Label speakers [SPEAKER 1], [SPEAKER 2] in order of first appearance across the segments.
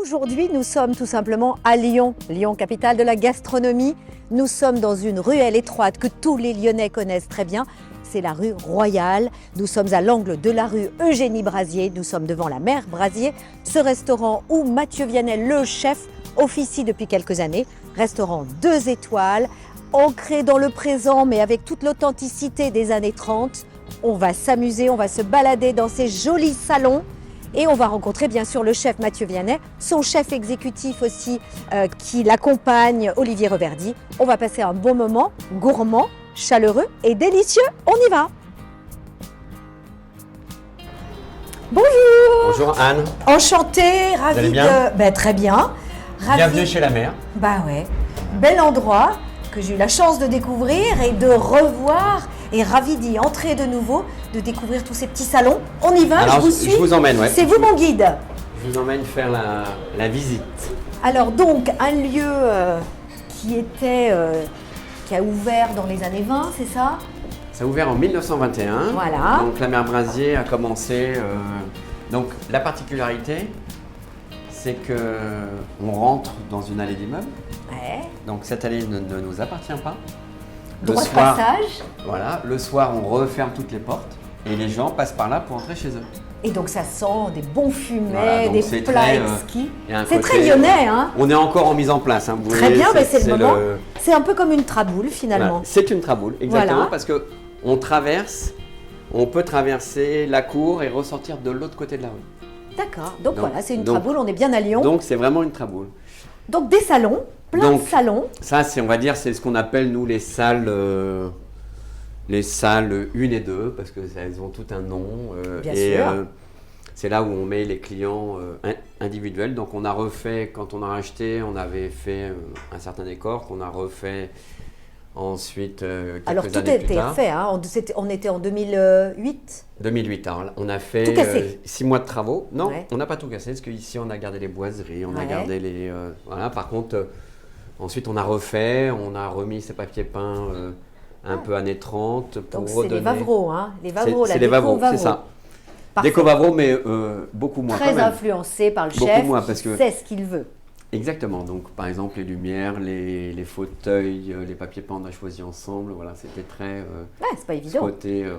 [SPEAKER 1] Aujourd'hui, nous sommes tout simplement à Lyon, Lyon, capitale de la gastronomie. Nous sommes dans une ruelle étroite que tous les Lyonnais connaissent très bien. C'est la rue Royale. Nous sommes à l'angle de la rue Eugénie Brasier. Nous sommes devant la mer Brasier, ce restaurant où Mathieu Vianney, le chef, officie depuis quelques années. Restaurant 2 étoiles, ancré dans le présent, mais avec toute l'authenticité des années 30. On va s'amuser, on va se balader dans ces jolis salons. Et on va rencontrer bien sûr le chef Mathieu Vianney, son chef exécutif aussi qui l'accompagne, Olivier Reverdy. On va passer un bon moment, gourmand, chaleureux et délicieux. On y va. Bonjour.
[SPEAKER 2] Bonjour Anne.
[SPEAKER 1] Enchantée, ravie
[SPEAKER 2] Vous allez bien?
[SPEAKER 1] très bien.
[SPEAKER 2] Bienvenue chez la mer.
[SPEAKER 1] Bah ouais, bel endroit que j'ai eu la chance de découvrir et de revoir. Et ravie d'y entrer de nouveau, de découvrir tous ces petits salons. On y va,
[SPEAKER 2] Alors,
[SPEAKER 1] je vous suis.
[SPEAKER 2] Je vous emmène, ouais.
[SPEAKER 1] C'est vous mon guide.
[SPEAKER 2] Je vous emmène faire la visite.
[SPEAKER 1] Alors donc, un lieu qui a ouvert dans les années 20, c'est ça?
[SPEAKER 2] Ça a ouvert en 1921.
[SPEAKER 1] Voilà.
[SPEAKER 2] Donc la mer Brasier a commencé. Donc la particularité, c'est que on rentre dans une allée d'immeubles.
[SPEAKER 1] Ouais.
[SPEAKER 2] Donc cette allée ne nous appartient pas.
[SPEAKER 1] Droit de passage.
[SPEAKER 2] Voilà, le soir on referme toutes les portes et les gens passent par là pour entrer chez eux.
[SPEAKER 1] Et donc ça sent des bons fumets,
[SPEAKER 2] Voilà, donc
[SPEAKER 1] des
[SPEAKER 2] c'est
[SPEAKER 1] plats
[SPEAKER 2] très,
[SPEAKER 1] exquis.
[SPEAKER 2] côté,
[SPEAKER 1] C'est très lyonnais, hein?
[SPEAKER 2] On est encore en mise en place. Hein, vous
[SPEAKER 1] Très
[SPEAKER 2] voyez,
[SPEAKER 1] bien, mais c'est le moment.
[SPEAKER 2] le-
[SPEAKER 1] C'est un peu comme une traboule finalement.
[SPEAKER 2] Voilà, c'est une traboule, exactement,
[SPEAKER 1] Voilà.
[SPEAKER 2] parce que on peut traverser la cour et ressortir de l'autre côté de la rue.
[SPEAKER 1] D'accord, donc voilà, c'est une
[SPEAKER 2] donc-
[SPEAKER 1] traboule, on est bien à Lyon.
[SPEAKER 2] Donc c'est vraiment une traboule.
[SPEAKER 1] Donc des salons, plein de salons.
[SPEAKER 2] Ça, on va dire, c'est ce qu'on appelle nous les salles 1 et 2, parce que elles ont tout un nom.
[SPEAKER 1] Bien sûr.
[SPEAKER 2] C'est là où on met les clients individuels. Donc on a refait, quand on a racheté, on avait fait un certain décor qu'on a refait ensuite quelques
[SPEAKER 1] Alors tout a
[SPEAKER 2] années plus
[SPEAKER 1] été
[SPEAKER 2] tard.
[SPEAKER 1] refait, hein. On était en 2008.
[SPEAKER 2] 2008, alors là, on a
[SPEAKER 1] Tout
[SPEAKER 2] fait
[SPEAKER 1] cassé.
[SPEAKER 2] 6 mois de travaux. Non,
[SPEAKER 1] Ouais.
[SPEAKER 2] on n'a pas tout cassé, parce qu'ici on a gardé les boiseries, on a
[SPEAKER 1] Ouais.
[SPEAKER 2] gardé les... voilà, par contre, ensuite on a refait, on a remis ces papiers peints un peu années 30 pour
[SPEAKER 1] Donc c'est
[SPEAKER 2] redonner...
[SPEAKER 1] les Vavreaux, hein. Les Vavreaux, la
[SPEAKER 2] C'est les
[SPEAKER 1] déco
[SPEAKER 2] Vavreaux, c'est
[SPEAKER 1] Vavreaux.
[SPEAKER 2] ça.
[SPEAKER 1] Parfait.
[SPEAKER 2] Déco Vavreaux, mais beaucoup moins
[SPEAKER 1] Très
[SPEAKER 2] quand même.
[SPEAKER 1] influencé par le
[SPEAKER 2] Beaucoup
[SPEAKER 1] chef,
[SPEAKER 2] moins,
[SPEAKER 1] qui
[SPEAKER 2] parce que-
[SPEAKER 1] sait ce qu'il veut.
[SPEAKER 2] Exactement, donc par exemple les lumières, les fauteuils, les papiers peints on a choisi ensemble, voilà, c'était très...
[SPEAKER 1] Ouais, c'est pas
[SPEAKER 2] ce
[SPEAKER 1] évident.
[SPEAKER 2] côté, ouais.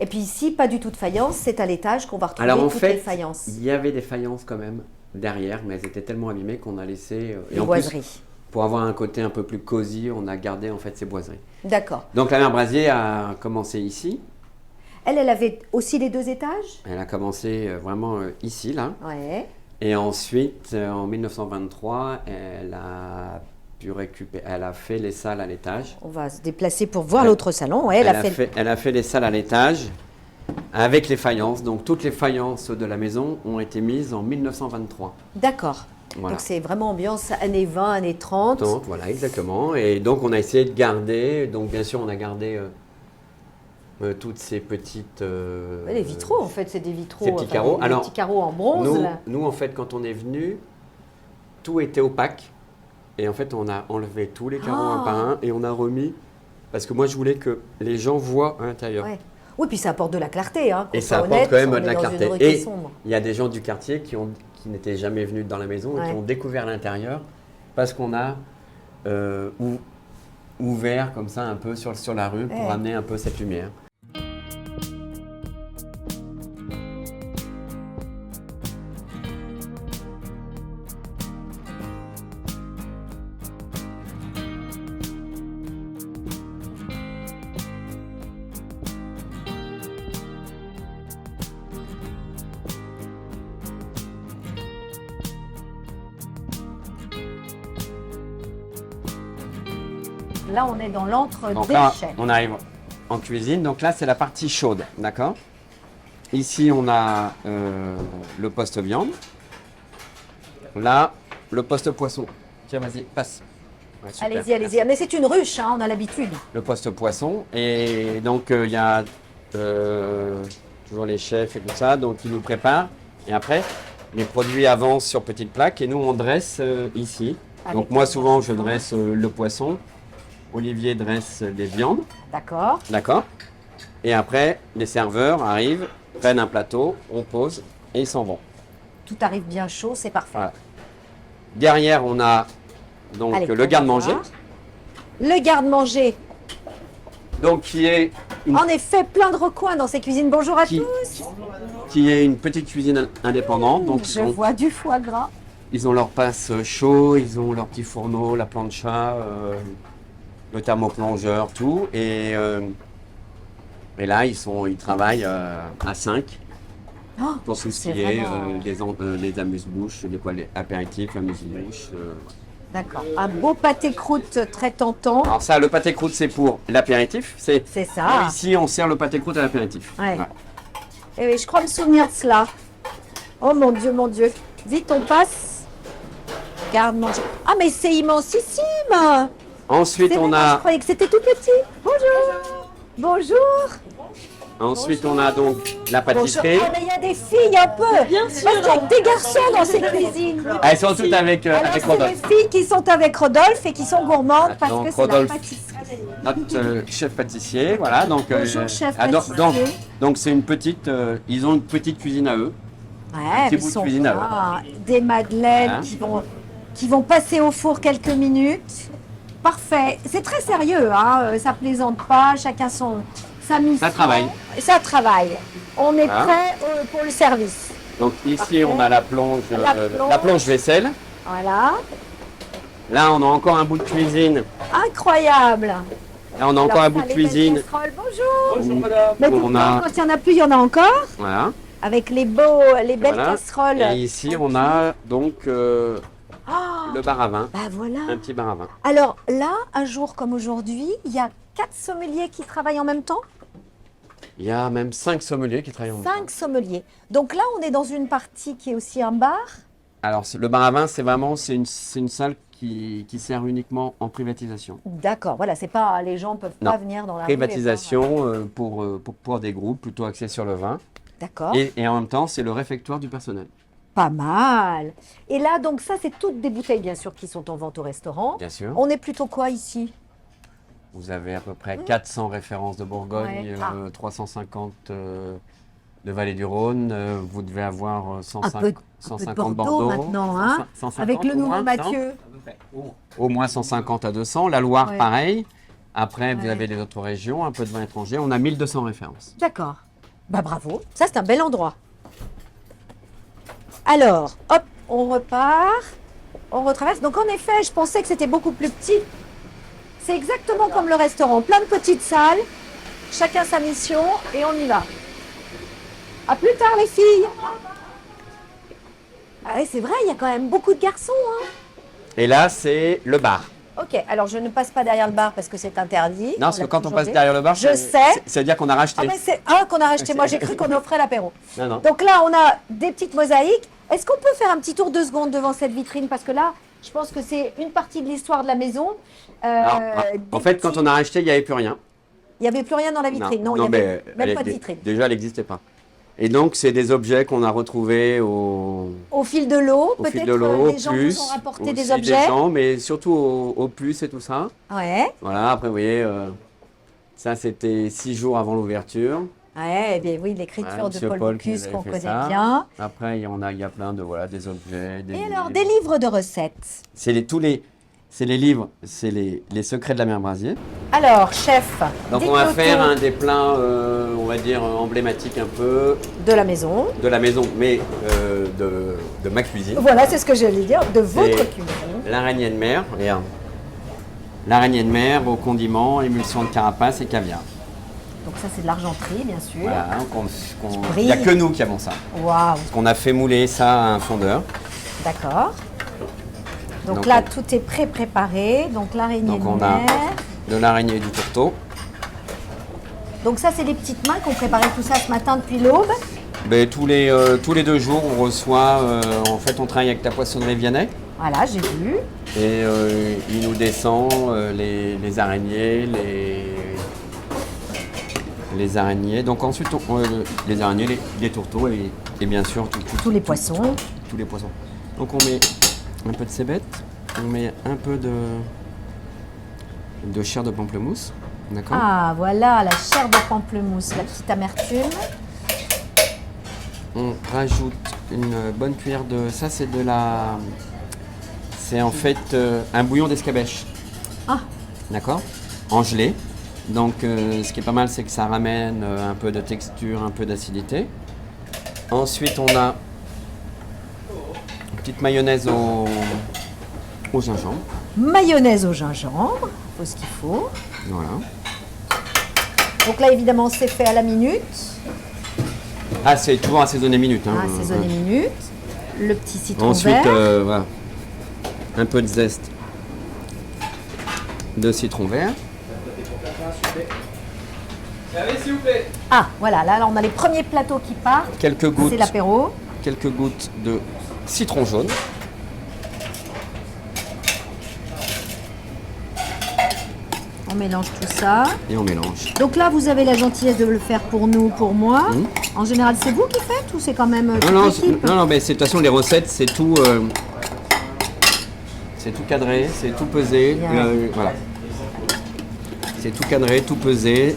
[SPEAKER 1] Et puis ici, pas du tout de faïence, c'est à l'étage qu'on va retrouver
[SPEAKER 2] Alors en
[SPEAKER 1] toutes les
[SPEAKER 2] fait,
[SPEAKER 1] faïences.
[SPEAKER 2] il y avait des faïences quand même derrière, mais elles étaient tellement abîmées qu'on a laissé...
[SPEAKER 1] Les
[SPEAKER 2] en plus,
[SPEAKER 1] boiseries.
[SPEAKER 2] pour avoir un côté un peu plus cosy, on a gardé en fait ces boiseries.
[SPEAKER 1] D'accord.
[SPEAKER 2] Donc la mer Brasier a commencé ici,
[SPEAKER 1] Elle avait aussi les 2 étages?
[SPEAKER 2] elle a commencé vraiment ici, là.
[SPEAKER 1] Ouais.
[SPEAKER 2] Et ensuite, en 1923, elle a fait les salles à l'étage.
[SPEAKER 1] On va se déplacer pour voir
[SPEAKER 2] Ouais.
[SPEAKER 1] l'autre salon. Ouais,
[SPEAKER 2] Elle a fait les salles à l'étage avec les faïences. Donc toutes les faïences de la maison ont été mises en 1923.
[SPEAKER 1] D'accord.
[SPEAKER 2] Voilà.
[SPEAKER 1] Donc c'est vraiment ambiance années 20, années 30.
[SPEAKER 2] Donc, voilà, exactement. Et donc on a essayé de garder, donc bien sûr on a gardé toutes ces petites...
[SPEAKER 1] Ouais, les vitraux, en fait, c'est des vitraux.
[SPEAKER 2] Ces petits carreaux.
[SPEAKER 1] Des
[SPEAKER 2] Alors,
[SPEAKER 1] petits carreaux en bronze. Là.
[SPEAKER 2] nous, en fait, quand on est venu, tout était opaque. Et en fait, on a enlevé tous les carreaux un par un et on a remis. Parce que moi, je voulais que les gens voient à l'intérieur.
[SPEAKER 1] Ouais. Oui, puis ça apporte de la clarté. Hein, qu'on
[SPEAKER 2] Et ça
[SPEAKER 1] soit
[SPEAKER 2] apporte
[SPEAKER 1] honnête,
[SPEAKER 2] quand même
[SPEAKER 1] on
[SPEAKER 2] de
[SPEAKER 1] est
[SPEAKER 2] la
[SPEAKER 1] dans
[SPEAKER 2] clarté.
[SPEAKER 1] une rue qui est
[SPEAKER 2] Et
[SPEAKER 1] sombre.
[SPEAKER 2] il y a des gens du quartier qui n'étaient jamais venus dans la maison et
[SPEAKER 1] Ouais.
[SPEAKER 2] qui ont découvert l'intérieur parce qu'on a ouvert comme ça un peu sur la rue pour
[SPEAKER 1] Ouais.
[SPEAKER 2] amener un peu cette lumière.
[SPEAKER 1] Là, on est dans l'antre
[SPEAKER 2] Donc
[SPEAKER 1] des
[SPEAKER 2] là,
[SPEAKER 1] chefs.
[SPEAKER 2] on arrive en cuisine. Donc là, c'est la partie chaude, d'accord? Ici, on a le poste viande. Là, le poste poisson. Tiens, vas-y, passe. Ouais, super,
[SPEAKER 1] Allez-y, allez-y.
[SPEAKER 2] merci.
[SPEAKER 1] Mais c'est une ruche, hein, on a l'habitude.
[SPEAKER 2] Le poste poisson. Et donc, il y a toujours les chefs et tout ça, donc ils nous préparent. Et après, les produits avancent sur petite plaque et nous, on dresse ici.
[SPEAKER 1] Avec
[SPEAKER 2] Donc moi,
[SPEAKER 1] le
[SPEAKER 2] souvent, je
[SPEAKER 1] poisson.
[SPEAKER 2] dresse le poisson. Olivier dresse les viandes.
[SPEAKER 1] D'accord.
[SPEAKER 2] D'accord. Et après, les serveurs arrivent, prennent un plateau, on pose et ils s'en vont.
[SPEAKER 1] Tout arrive bien chaud, c'est parfait.
[SPEAKER 2] Voilà. Derrière, on a donc
[SPEAKER 1] Allez,
[SPEAKER 2] le garde-manger.
[SPEAKER 1] Le garde-manger.
[SPEAKER 2] Donc qui est
[SPEAKER 1] En effet, plein de recoins dans ces cuisines. Bonjour à
[SPEAKER 2] Qui-
[SPEAKER 1] tous.
[SPEAKER 2] qui est une petite cuisine indépendante. Donc
[SPEAKER 1] Je vois du foie gras.
[SPEAKER 2] ils ont leur passe chaud, ils ont leur petit fourneau, la plancha, le thermoplongeur, tout. Et là, ils travaillent à 5
[SPEAKER 1] Oh,
[SPEAKER 2] pour tout ce qui
[SPEAKER 1] c'est
[SPEAKER 2] est
[SPEAKER 1] vraiment-
[SPEAKER 2] les amuse-bouches, les apéritifs, amuse-bouches.
[SPEAKER 1] D'accord. Un beau pâté croûte très tentant.
[SPEAKER 2] Alors ça, le pâté croûte, c'est pour l'apéritif.
[SPEAKER 1] C'est ça.
[SPEAKER 2] Ici, on sert le pâté croûte à l'apéritif.
[SPEAKER 1] Ouais.
[SPEAKER 2] Ouais.
[SPEAKER 1] Et oui, je crois me souvenir de cela. Oh mon Dieu, mon Dieu. Vite, on passe. Garde-manger. Ah, mais c'est immensissime.
[SPEAKER 2] Ensuite,
[SPEAKER 1] C'est
[SPEAKER 2] on
[SPEAKER 1] vrai, je
[SPEAKER 2] a,
[SPEAKER 1] croyais que c'était tout petit. Bonjour. Bonjour.
[SPEAKER 2] ensuite, on a donc la
[SPEAKER 1] Bonjour.
[SPEAKER 2] pâtisserie.
[SPEAKER 1] Ah, mais il y a des filles un peu. Bien sûr. Parce qu'il y a que des garçons dans ces cuisines.
[SPEAKER 2] Elles sont toutes avec
[SPEAKER 1] Alors,
[SPEAKER 2] avec
[SPEAKER 1] c'est
[SPEAKER 2] Rodolphe.
[SPEAKER 1] les filles qui sont avec Rodolphe et qui sont gourmandes parce
[SPEAKER 2] Donc,
[SPEAKER 1] que c'est la
[SPEAKER 2] Rodolphe.
[SPEAKER 1] pâtisserie.
[SPEAKER 2] Notre chef pâtissier, voilà. Donc,
[SPEAKER 1] Bonjour, chef
[SPEAKER 2] donc,
[SPEAKER 1] pâtissier.
[SPEAKER 2] donc c'est une petite, ils ont une petite cuisine à eux.
[SPEAKER 1] Ouais,
[SPEAKER 2] Petit
[SPEAKER 1] ils
[SPEAKER 2] bout de
[SPEAKER 1] sont
[SPEAKER 2] cuisine à
[SPEAKER 1] là. Des madeleines
[SPEAKER 2] Voilà.
[SPEAKER 1] qui vont passer au four quelques minutes. Parfait. C'est très sérieux, hein. Ça plaisante pas. Chacun sa mission.
[SPEAKER 2] Ça travaille.
[SPEAKER 1] Ça travaille. On est
[SPEAKER 2] Voilà.
[SPEAKER 1] prêt pour le service.
[SPEAKER 2] Donc ici,
[SPEAKER 1] Parfait.
[SPEAKER 2] on a la plonge
[SPEAKER 1] La
[SPEAKER 2] plonge vaisselle.
[SPEAKER 1] Voilà.
[SPEAKER 2] Là, on a encore un bout de cuisine.
[SPEAKER 1] Incroyable.
[SPEAKER 2] Là, on a encore
[SPEAKER 1] Alors,
[SPEAKER 2] un bout
[SPEAKER 1] ça,
[SPEAKER 2] de
[SPEAKER 1] les belles
[SPEAKER 2] cuisine.
[SPEAKER 1] casseroles. Bonjour.
[SPEAKER 2] Bonjour,
[SPEAKER 1] Mais
[SPEAKER 2] On
[SPEAKER 1] pourtant,
[SPEAKER 2] a,
[SPEAKER 1] quand il n'y en a plus, il y en a encore.
[SPEAKER 2] voilà.
[SPEAKER 1] Avec les belles
[SPEAKER 2] Voilà.
[SPEAKER 1] casseroles.
[SPEAKER 2] Et ici, on a donc
[SPEAKER 1] Oh,
[SPEAKER 2] le bar à vin.
[SPEAKER 1] bah voilà.
[SPEAKER 2] Un petit bar à vin.
[SPEAKER 1] Alors là, un jour comme aujourd'hui, il y a 4 sommeliers qui travaillent en même temps.
[SPEAKER 2] Il y a même 5 sommeliers qui travaillent en même temps.
[SPEAKER 1] 5 sommeliers. Donc là, on est dans une partie qui est aussi un bar.
[SPEAKER 2] Alors, le bar à vin, c'est une salle qui sert uniquement en privatisation.
[SPEAKER 1] D'accord, voilà, c'est pas les gens peuvent
[SPEAKER 2] Non.
[SPEAKER 1] pas venir dans la rue et
[SPEAKER 2] Privatisation pour des groupes plutôt axés sur le vin.
[SPEAKER 1] boire. D'accord.
[SPEAKER 2] Et en même temps, c'est le réfectoire du personnel.
[SPEAKER 1] Pas mal. Et là, donc ça, c'est toutes des bouteilles bien sûr qui sont en vente au restaurant.
[SPEAKER 2] Bien sûr.
[SPEAKER 1] On est plutôt quoi ici?
[SPEAKER 2] Vous avez à peu près 400 références de Bourgogne,
[SPEAKER 1] Ouais.
[SPEAKER 2] 350 de Vallée du Rhône. Vous devez avoir
[SPEAKER 1] Un
[SPEAKER 2] 150,
[SPEAKER 1] peu de
[SPEAKER 2] 150
[SPEAKER 1] Bordeaux maintenant, hein,
[SPEAKER 2] 150
[SPEAKER 1] avec le
[SPEAKER 2] au
[SPEAKER 1] nouveau
[SPEAKER 2] moins,
[SPEAKER 1] Mathieu.
[SPEAKER 2] non Au moins 150 à 200. La Loire,
[SPEAKER 1] Ouais.
[SPEAKER 2] pareil. Après, vous
[SPEAKER 1] Ouais.
[SPEAKER 2] avez les autres régions, un peu de vin étranger. On a 1200 références.
[SPEAKER 1] D'accord. Bah bravo, ça c'est un bel endroit. Alors, hop, on repart, on retraverse. Donc en effet, je pensais que c'était beaucoup plus petit. C'est exactement comme le restaurant, plein de petites salles, chacun sa mission et on y va. À plus tard les filles. Ah ouais, c'est vrai, il y a quand même beaucoup de garçons, hein.
[SPEAKER 2] Et là, c'est le bar.
[SPEAKER 1] Ok, alors je ne passe pas derrière le bar parce que c'est interdit.
[SPEAKER 2] Non, parce que
[SPEAKER 1] l'a
[SPEAKER 2] quand on
[SPEAKER 1] toujours
[SPEAKER 2] passe
[SPEAKER 1] dit.
[SPEAKER 2] derrière le bar,
[SPEAKER 1] Je sais.
[SPEAKER 2] ça veut dire qu'on a racheté.
[SPEAKER 1] Ah mais c'est un qu'on a racheté, moi j'ai cru qu'on offrait l'apéro.
[SPEAKER 2] Non, non.
[SPEAKER 1] Donc là, on a des petites mosaïques. Est-ce qu'on peut faire un petit tour 2 secondes devant cette vitrine? Parce que là, je pense que c'est une partie de l'histoire de la maison.
[SPEAKER 2] Alors, en fait, quand on a racheté, il n'y avait plus rien.
[SPEAKER 1] Il n'y avait plus rien dans la vitrine. Non, il n'y avait même pas de vitrine.
[SPEAKER 2] Déjà, elle n'existait pas. Et donc, c'est des objets qu'on a retrouvés au
[SPEAKER 1] Au fil de l'eau,
[SPEAKER 2] fil
[SPEAKER 1] peut-être
[SPEAKER 2] de l'eau,
[SPEAKER 1] les gens vous
[SPEAKER 2] plus,
[SPEAKER 1] ont rapporté
[SPEAKER 2] aussi
[SPEAKER 1] des objets.
[SPEAKER 2] gens, mais surtout au puce et tout ça.
[SPEAKER 1] Ouais,
[SPEAKER 2] Voilà, après, vous voyez, ça, c'était 6 jours avant l'ouverture.
[SPEAKER 1] ouais, eh bien oui, l'écriture
[SPEAKER 2] Ouais,
[SPEAKER 1] de
[SPEAKER 2] Monsieur
[SPEAKER 1] Paul
[SPEAKER 2] Paul qui
[SPEAKER 1] Bocuse
[SPEAKER 2] nous
[SPEAKER 1] qu'on
[SPEAKER 2] avait
[SPEAKER 1] connaît
[SPEAKER 2] fait ça.
[SPEAKER 1] bien.
[SPEAKER 2] Après, il y a plein de, voilà, des objets, des
[SPEAKER 1] Et
[SPEAKER 2] livres.
[SPEAKER 1] alors, des livres de recettes.
[SPEAKER 2] C'est les livres, c'est les secrets de la mer Brasier.
[SPEAKER 1] Alors, chef,
[SPEAKER 2] Donc, on
[SPEAKER 1] dites-nous
[SPEAKER 2] va faire
[SPEAKER 1] tout
[SPEAKER 2] un des plats, on va dire, emblématiques un peu
[SPEAKER 1] de la maison.
[SPEAKER 2] de la maison, mais de ma cuisine.
[SPEAKER 1] Voilà, c'est ce que j'allais dire, de votre
[SPEAKER 2] C'est
[SPEAKER 1] cuisine.
[SPEAKER 2] l'araignée de mer, regarde. L'araignée de mer aux condiments, émulsion de carapace et caviar.
[SPEAKER 1] Donc ça, c'est de l'argenterie, bien sûr.
[SPEAKER 2] Voilà,
[SPEAKER 1] brille.
[SPEAKER 2] il n'y a que nous qui avons ça.
[SPEAKER 1] Waouh,
[SPEAKER 2] Parce qu'on a fait mouler ça à un fondeur.
[SPEAKER 1] d'accord. Donc
[SPEAKER 2] Donc,
[SPEAKER 1] là,
[SPEAKER 2] on-
[SPEAKER 1] tout est pré-préparé. Donc l'araignée
[SPEAKER 2] Donc
[SPEAKER 1] de
[SPEAKER 2] on a
[SPEAKER 1] mer.
[SPEAKER 2] de l'araignée et du tourteau.
[SPEAKER 1] Donc ça, c'est les petites mains qui ont préparé tout ça ce matin depuis l'aube.
[SPEAKER 2] Ben, tous les 2 jours, on reçoit, en fait, on travaille avec la poissonnerie Vianney.
[SPEAKER 1] Voilà, j'ai vu.
[SPEAKER 2] Et il nous descend les araignées, les araignées. Donc ensuite, les araignées, les tourteaux et bien sûr
[SPEAKER 1] Tous les poissons.
[SPEAKER 2] tous les poissons. Donc on met un peu de cébette, on met un peu de chair de pamplemousse, d'accord.
[SPEAKER 1] Ah, voilà, la chair de pamplemousse, la petite amertume.
[SPEAKER 2] On rajoute une bonne cuillère de... Ça, c'est de la c'est en fait un bouillon d'escabeche.
[SPEAKER 1] Ah,
[SPEAKER 2] D'accord? En gelée. Donc ce qui est pas mal, c'est que ça ramène un peu de texture, un peu d'acidité. Ensuite, on a une petite mayonnaise au gingembre.
[SPEAKER 1] mayonnaise au gingembre, faut ce qu'il faut.
[SPEAKER 2] Voilà.
[SPEAKER 1] Donc là, évidemment, c'est fait à la minute.
[SPEAKER 2] Ah, c'est toujours assaisonné minute. Hein.
[SPEAKER 1] Assaisonné minute. Le petit citron
[SPEAKER 2] Ensuite,
[SPEAKER 1] vert.
[SPEAKER 2] voilà. Un peu de zeste de citron vert.
[SPEAKER 3] S'il vous plaît.
[SPEAKER 1] Ah, voilà, là, on a les premiers plateaux qui partent.
[SPEAKER 2] Quelques gouttes,
[SPEAKER 1] C'est l'apéro.
[SPEAKER 2] quelques gouttes de citron jaune.
[SPEAKER 1] On mélange tout ça.
[SPEAKER 2] Et on mélange.
[SPEAKER 1] Donc là, vous avez la gentillesse de le faire pour nous, pour moi. En général, c'est vous qui faites ou c'est quand même toute
[SPEAKER 2] Non,
[SPEAKER 1] l'équipe?
[SPEAKER 2] non, mais de toute façon, les recettes, c'est tout cadré, c'est tout pesé.
[SPEAKER 1] Bien.
[SPEAKER 2] Voilà. C'est tout cadré, tout pesé.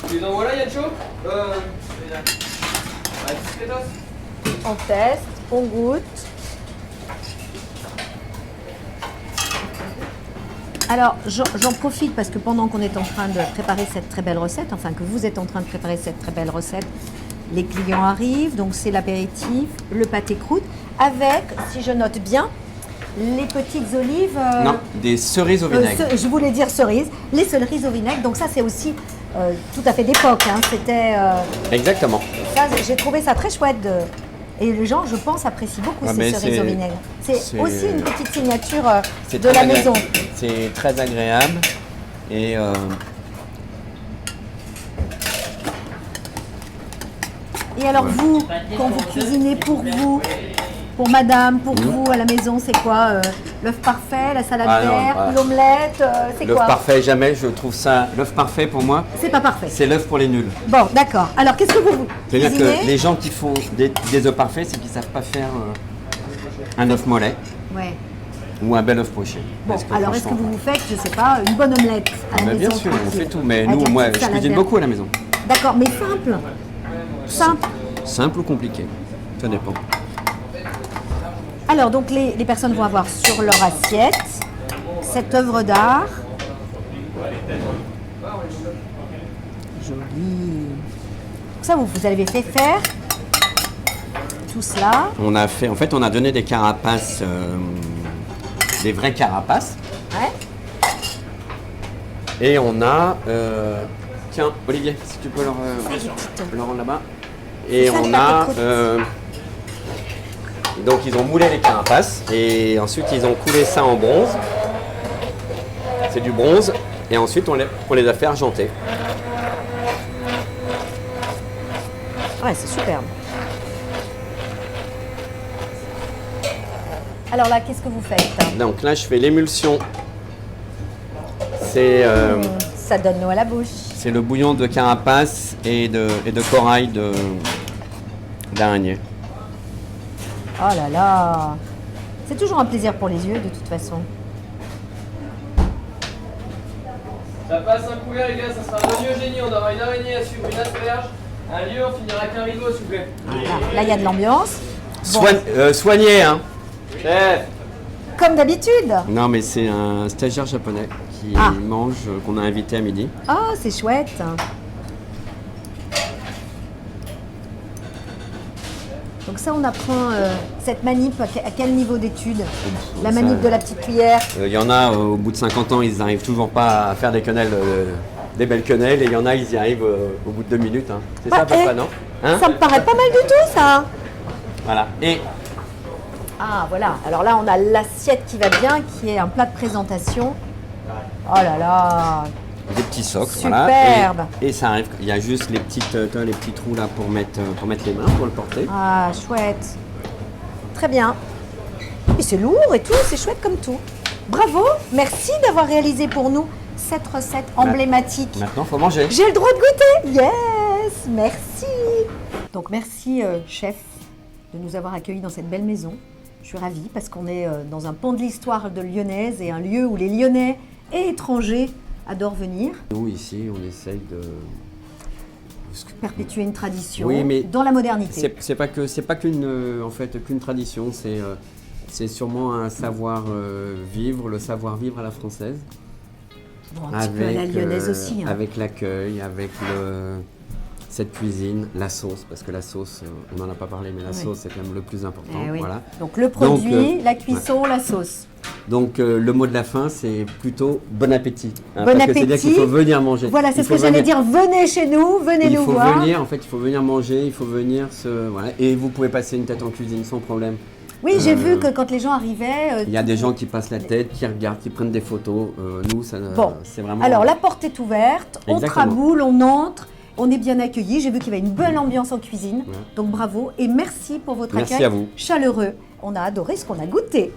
[SPEAKER 3] Tu les envoies là, Yancho
[SPEAKER 1] On teste, on goûte. Alors, j'en profite parce que pendant qu'on est en train de préparer cette très belle recette, enfin que vous êtes en train de préparer cette très belle recette, les clients arrivent, donc c'est l'apéritif, le pâté croûte, avec, si je note bien, les petites olives.
[SPEAKER 2] Non, des cerises au vinaigre.
[SPEAKER 1] Je voulais dire cerises, les cerises au vinaigre. Donc ça, c'est aussi tout à fait d'époque. Hein. C'était
[SPEAKER 2] Exactement.
[SPEAKER 1] ça, j'ai trouvé ça très chouette. Et les gens, je pense, apprécient beaucoup
[SPEAKER 2] mais
[SPEAKER 1] ces cerises
[SPEAKER 2] c'est-
[SPEAKER 1] au vinaigre. C'est
[SPEAKER 2] c'est-
[SPEAKER 1] aussi une petite signature
[SPEAKER 2] C'est
[SPEAKER 1] de
[SPEAKER 2] très
[SPEAKER 1] la maison.
[SPEAKER 2] C'est très agréable. Et
[SPEAKER 1] Et alors vous, quand vous cuisinez pour vous, pour madame, pour vous à la maison, c'est quoi l'œuf parfait, la salade
[SPEAKER 2] Ah non,
[SPEAKER 1] verte,
[SPEAKER 2] voilà.
[SPEAKER 1] l'omelette, c'est
[SPEAKER 2] l'œuf
[SPEAKER 1] quoi?
[SPEAKER 2] parfait, jamais, je trouve ça. L'œuf parfait pour moi,
[SPEAKER 1] C'est pas parfait.
[SPEAKER 2] c'est l'œuf pour les nuls.
[SPEAKER 1] Bon, d'accord. Alors qu'est-ce que vous
[SPEAKER 2] C'est-à-dire
[SPEAKER 1] cuisinez?
[SPEAKER 2] que les gens qui font des œufs parfaits, c'est qu'ils ne savent pas faire un œuf mollet
[SPEAKER 1] Ouais.
[SPEAKER 2] ou un bel œuf poché.
[SPEAKER 1] Bon,
[SPEAKER 2] Parce que
[SPEAKER 1] alors est-ce que
[SPEAKER 2] franchement,
[SPEAKER 1] vous faites, je sais pas, une bonne omelette à la
[SPEAKER 2] mais
[SPEAKER 1] maison?
[SPEAKER 2] bien sûr, on
[SPEAKER 1] tranquille,
[SPEAKER 2] fait tout. Mais
[SPEAKER 1] avec
[SPEAKER 2] nous,
[SPEAKER 1] la
[SPEAKER 2] moi,
[SPEAKER 1] petite
[SPEAKER 2] je
[SPEAKER 1] salade
[SPEAKER 2] cuisine
[SPEAKER 1] verte.
[SPEAKER 2] beaucoup à la maison.
[SPEAKER 1] D'accord, mais simple. Simple.
[SPEAKER 2] Simple ou compliqué, ça dépend.
[SPEAKER 1] Alors, donc, les personnes vont avoir sur leur assiette cette œuvre d'art. Joli. Ça, vous avez fait faire tout cela.
[SPEAKER 2] On a fait, en fait, on a donné des carapaces, des vraies carapaces.
[SPEAKER 1] Ouais.
[SPEAKER 2] Et on a, tiens, Olivier, si tu peux leur rendre là-bas. Et
[SPEAKER 1] C'est ça,
[SPEAKER 2] on
[SPEAKER 1] le
[SPEAKER 2] a,
[SPEAKER 1] pâté croûte.
[SPEAKER 2] donc ils ont moulé les carapaces et ensuite ils ont coulé ça en bronze. C'est du bronze et ensuite on les a fait argenter.
[SPEAKER 1] Ouais, c'est superbe. Alors là, qu'est-ce que vous faites?
[SPEAKER 2] Donc là je fais l'émulsion. C'est
[SPEAKER 1] Ça donne l'eau à la bouche.
[SPEAKER 2] c'est le bouillon de carapace et de corail d'araignée.
[SPEAKER 1] Oh là là. C'est toujours un plaisir pour les yeux, de toute façon.
[SPEAKER 3] Ça passe un couvert, les gars, ça sera un menu génie. On aura une araignée à suivre, une asperge, un lieu, on finira avec un rideau, s'il vous plaît.
[SPEAKER 1] Voilà. Là, il y a de l'ambiance. Bon,
[SPEAKER 2] Soigné, hein.
[SPEAKER 3] Chef.
[SPEAKER 1] comme d'habitude.
[SPEAKER 2] Non mais c'est un stagiaire japonais qui
[SPEAKER 1] Ah.
[SPEAKER 2] mange, qu'on a invité à midi.
[SPEAKER 1] Oh, c'est chouette. Donc ça, on apprend cette manip à quel niveau d'études? La
[SPEAKER 2] Ça-
[SPEAKER 1] manip de la petite cuillère.
[SPEAKER 2] Il y en a, au bout de 50 ans, ils n'arrivent toujours pas à faire des quenelles, des belles quenelles, et il y en a, ils y arrivent au bout de 2 minutes. Hein. C'est ça à peu près, non? Hein?
[SPEAKER 1] Ça me paraît pas mal du tout, ça.
[SPEAKER 2] Voilà. Et
[SPEAKER 1] Ah, voilà. Alors là, on a l'assiette qui va bien, qui est un plat de présentation. Oh là là.
[SPEAKER 2] des petits socles,
[SPEAKER 1] Superbe.
[SPEAKER 2] voilà. Et ça arrive, il y a juste les petits trous là pour mettre les mains, pour le porter.
[SPEAKER 1] Ah, chouette. Très bien. Et c'est lourd et tout, c'est chouette comme tout. Bravo, merci d'avoir réalisé pour nous cette recette emblématique.
[SPEAKER 2] Maintenant, il faut manger.
[SPEAKER 1] J'ai le droit de goûter. Yes, merci. Donc merci chef de nous avoir accueillis dans cette belle maison. Je suis ravie parce qu'on est dans un pan de l'histoire de lyonnaise et un lieu où les Lyonnais et étrangers adorent venir.
[SPEAKER 2] Nous, ici, on essaye de
[SPEAKER 1] perpétuer une tradition
[SPEAKER 2] Oui, mais
[SPEAKER 1] dans la modernité.
[SPEAKER 2] C'est pas qu'une en fait qu'une tradition, c'est sûrement un savoir vivre, le savoir vivre à la française.
[SPEAKER 1] Bon, un petit peu à la lyonnaise aussi. Hein.
[SPEAKER 2] Avec l'accueil, avec cette cuisine, la sauce, parce que la sauce, on n'en a pas parlé, mais la sauce c'est quand même le plus important.
[SPEAKER 1] Oui.
[SPEAKER 2] Voilà.
[SPEAKER 1] Donc le produit, la cuisson, la sauce.
[SPEAKER 2] Donc le mot de la fin, c'est plutôt bon appétit.
[SPEAKER 1] Bon
[SPEAKER 2] parce
[SPEAKER 1] appétit.
[SPEAKER 2] que c'est-à-dire qu'il faut venir manger.
[SPEAKER 1] Voilà, c'est ce que j'allais dire. Venez chez nous, venez nous voir.
[SPEAKER 2] En fait, il faut venir manger, il faut venir voilà. Et vous pouvez passer une tête en cuisine sans problème.
[SPEAKER 1] Oui, j'ai vu que quand les gens arrivaient...
[SPEAKER 2] il y a des gens qui passent la tête, qui regardent, qui prennent des photos. Nous, c'est vraiment...
[SPEAKER 1] Alors, la porte est ouverte, on
[SPEAKER 2] Exactement.
[SPEAKER 1] traboule, on entre, on est bien accueillis. J'ai vu qu'il y avait une bonne ambiance en cuisine.
[SPEAKER 2] Ouais.
[SPEAKER 1] Donc, bravo et merci pour votre
[SPEAKER 2] Merci
[SPEAKER 1] accueil
[SPEAKER 2] à vous.
[SPEAKER 1] chaleureux. On a adoré ce qu'on a goûté.